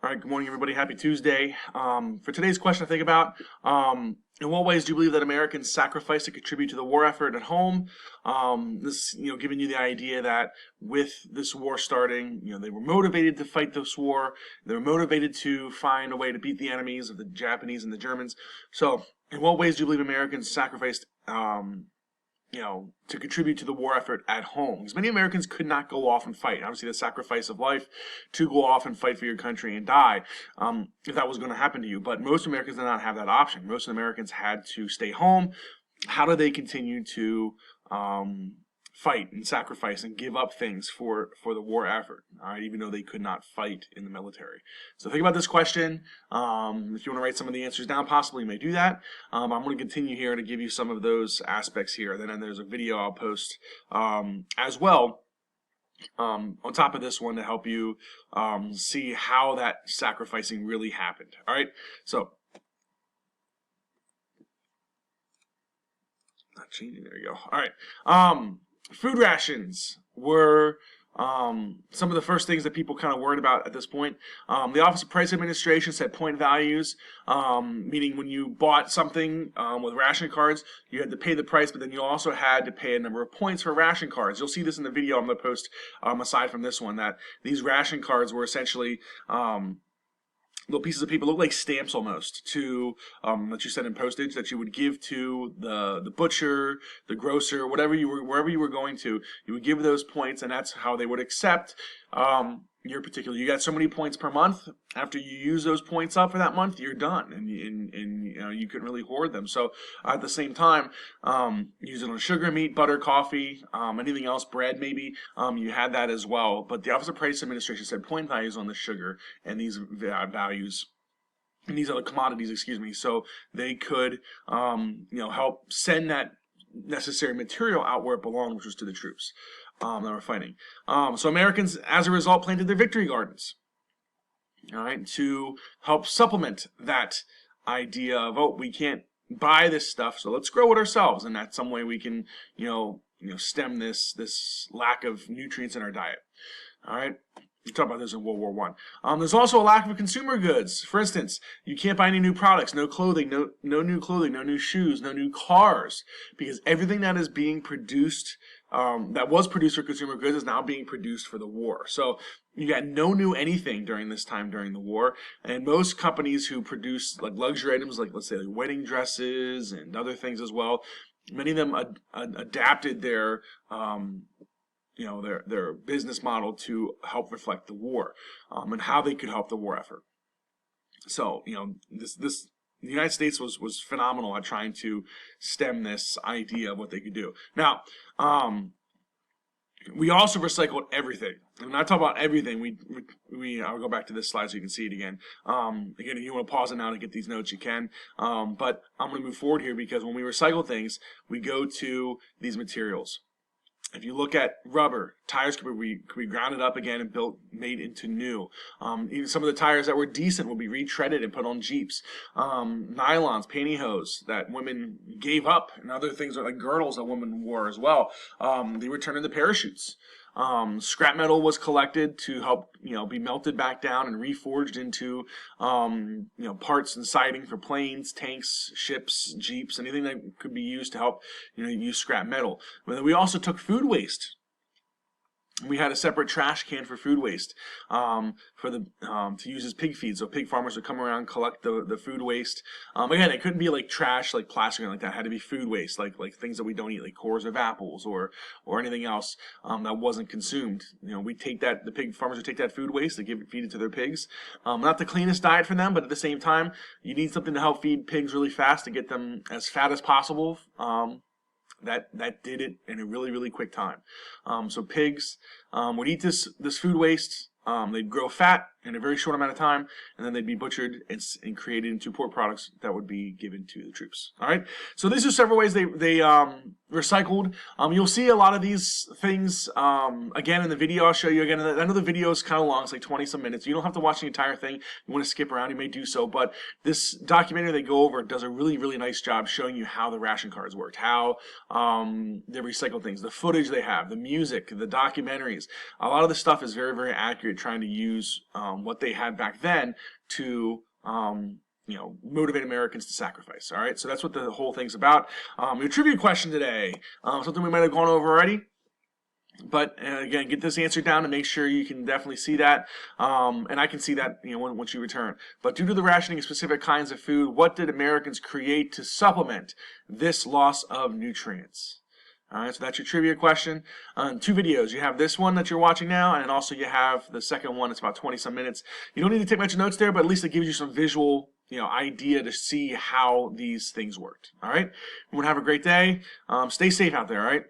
All right, good morning, everybody. Happy Tuesday. For today's question to think about, in what ways do you believe that Americans sacrifice to contribute to the war effort at home? Giving you the idea that with this war starting, they were motivated to fight this war. They were motivated to find a way to beat the enemies of the Japanese and the Germans. So, in what ways do you believe Americans sacrificed, to contribute to the war effort at home? Because many Americans could not go off and fight. Obviously, the sacrifice of life to go off and fight for your country and die, if that was going to happen to you. But most Americans did not have that option. Most Americans had to stay home. How do they continue to fight and sacrifice and give up things for the war effort, all right, even though they could not fight in the military? So think about this question. If you want to write some of the answers down, possibly you may do that. I'm going to continue here to give you some of those aspects here. Then there's a video I'll post as well on top of this one to help you see how that sacrificing really happened. All right, so not changing. There you go. All right. Food rations were some of the first things that people kind of worried about at this point. The Office of Price Administration set point values, meaning when you bought something with ration cards, you had to pay the price, but then you also had to pay a number of points for ration cards. You'll see this in the video I'm going to post aside from this one, that these ration cards were essentially little pieces of paper, look like stamps almost, to that you sent in postage, that you would give to the butcher, the grocer, wherever you were going to. You would give those points, and that's how they would accept your particular. You got so many points per month. After you use those points up for that month, you're done, and you couldn't really hoard them. So at the same time, use it on sugar, meat, butter, coffee, anything else, bread maybe. You had that as well. But the Office of Price Administration said point values on the sugar and these values. And these other commodities, excuse me, so they could, help send that necessary material out where it belonged, which was to the troops that were fighting. So Americans, as a result, planted their victory gardens, all right, to help supplement that idea of, oh, we can't buy this stuff, so let's grow it ourselves, and that's some way we can, stem this lack of nutrients in our diet. All right. We talked about this in World War I. There's also a lack of consumer goods. For instance, you can't buy any new products, no clothing, no new clothing, no new shoes, no new cars, because everything that is being produced, that was produced for consumer goods, is now being produced for the war. So you got no new anything during this time during the war, and most companies who produce like luxury items, like let's say like wedding dresses and other things as well, many of them adapted their their business model to help reflect the war and how they could help the war effort. So the United States was phenomenal at trying to stem this idea of what they could do. Now, we also recycled everything. And when I talk about everything, I'll go back to this slide so you can see it again. Again, if you want to pause it now to get these notes, you can. But I'm going to move forward here, because when we recycle things, we go to these materials. If you look at rubber, tires could be grounded up again and made into new. Even some of the tires that were decent will be retreaded and put on Jeeps. Nylons, pantyhose that women gave up, and other things like girdles that women wore as well. They were turned into parachutes. Scrap metal was collected to help, be melted back down and reforged into, parts and siding for planes, tanks, ships, Jeeps, anything that could be used to help, use scrap metal. But then we also took food waste. We had a separate trash can for food waste to use as pig feed. So pig farmers would come around and collect the food waste. Again, it couldn't be like trash, like plastic or like that. It had to be food waste, like things that we don't eat, like cores of apples or anything else that wasn't consumed. The pig farmers would take that food waste, they feed it to their pigs. Not the cleanest diet for them, but at the same time, you need something to help feed pigs really fast to get them as fat as possible. That did it in a really, really quick time. So pigs would eat this food waste. They'd grow fat in a very short amount of time, and then they'd be butchered and created into pork products that would be given to the troops. All right. So these are several ways they recycled. You'll see a lot of these things again in the video. I'll show you again. I know the video is kind of long; it's like 20-some minutes. You don't have to watch the entire thing. You want to skip around, you may do so. But this documentary they go over does a really, really nice job showing you how the ration cards worked, how they recycle things, the footage they have, the music, the documentaries. A lot of the stuff is very, very accurate, trying to use what they had back then to motivate Americans to sacrifice. All right, so that's what the whole thing's about. Your trivia question today, something we might have gone over already. But again, get this answer down to make sure you can definitely see that, and I can see that once you return. But due to the rationing of specific kinds of food, what did Americans create to supplement this loss of nutrients? All right, so that's your trivia question. 2 videos. You have this one that you're watching now, and also you have the second one. It's about 20-some minutes. You don't need to take much notes there, but at least it gives you some visual idea to see how these things worked. All right, everyone have a great day. Stay safe out there. All right.